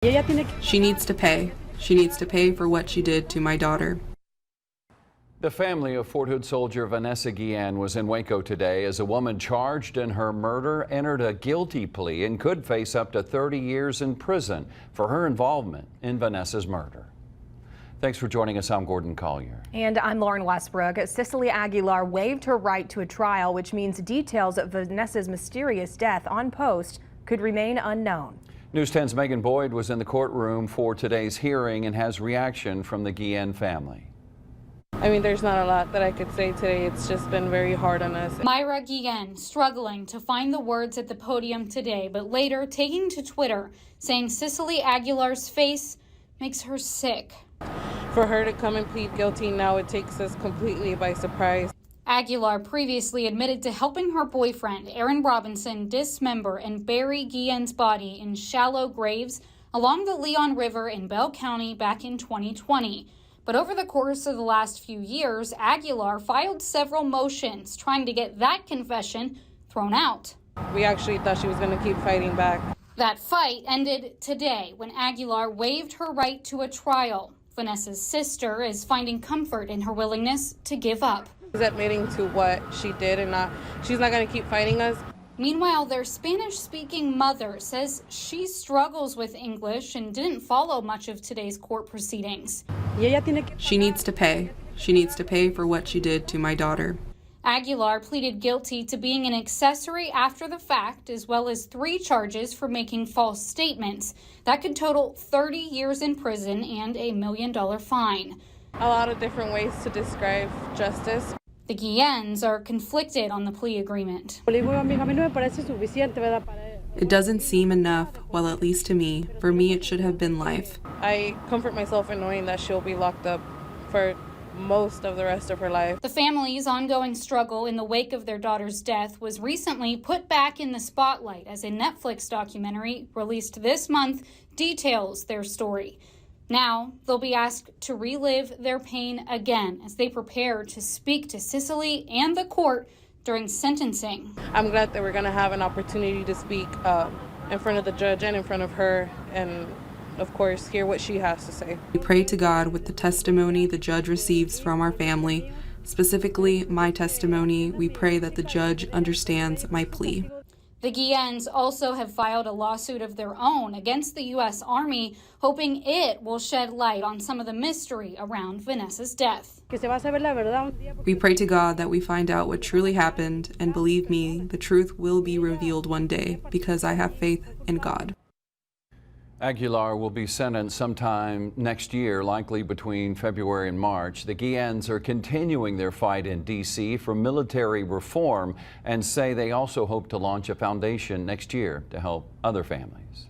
She needs to pay. She needs to pay for what she did to my daughter. The family of Fort Hood soldier Vanessa Guillen was in Waco today as a woman charged in her murder entered a guilty plea and could face up to 30 years in prison for her involvement in Vanessa's murder. Thanks for joining us. I'm Gordon Collier. And I'm Lauren Westbrook. Cicely Aguilar waived her right to a trial, which means details of Vanessa's mysterious death on post could remain unknown. News 10's Megan Boyd was in the courtroom for today's hearing and has reaction from the Guillen family. I mean, there's not a lot that I could say today. It's just been very hard on us. Myra Guillen struggling to find the words at the podium today, but later taking to Twitter saying Cicely Aguilar's face makes her sick. For her to come and plead guilty now, it takes us completely by surprise. Aguilar previously admitted to helping her boyfriend, Aaron Robinson, dismember and bury Guillen's body in shallow graves along the Leon River in Bell County back in 2020. But over the course of the last few years, Aguilar filed several motions trying to get that confession thrown out. We actually thought she was going to keep fighting back. That fight ended today when Aguilar waived her right to a trial. Vanessa's sister is finding comfort in her willingness to give up. She's admitting to what she did and she's not going to keep fighting us. Meanwhile, their Spanish-speaking mother says she struggles with English and didn't follow much of today's court proceedings. She needs to pay. She needs to pay for what she did to my daughter. Aguilar pleaded guilty to being an accessory after the fact, as well as 3 charges for making false statements. That could total 30 years in prison and a $1 million fine. A lot of different ways to describe justice. The Guillens are conflicted on the plea agreement. It doesn't seem enough, well, at least to me. For me, it should have been life. I comfort myself in knowing that she'll be locked up for most of the rest of her life. The family's ongoing struggle in the wake of their daughter's death was recently put back in the spotlight as a Netflix documentary released this month details their story. Now, they'll be asked to relive their pain again as they prepare to speak to Cicely and the court during sentencing. I'm glad that we're going to have an opportunity to speak in front of the judge and in front of her and, of course, hear what she has to say. We pray to God with the testimony the judge receives from our family, specifically my testimony. We pray that the judge understands my plea. The Guillens also have filed a lawsuit of their own against the U.S. Army, hoping it will shed light on some of the mystery around Vanessa's death. We pray to God that we find out what truly happened, and believe me, the truth will be revealed one day, because I have faith in God. Aguilar will be sentenced sometime next year, likely between February and March. The Guillens are continuing their fight in D.C. for military reform and say they also hope to launch a foundation next year to help other families.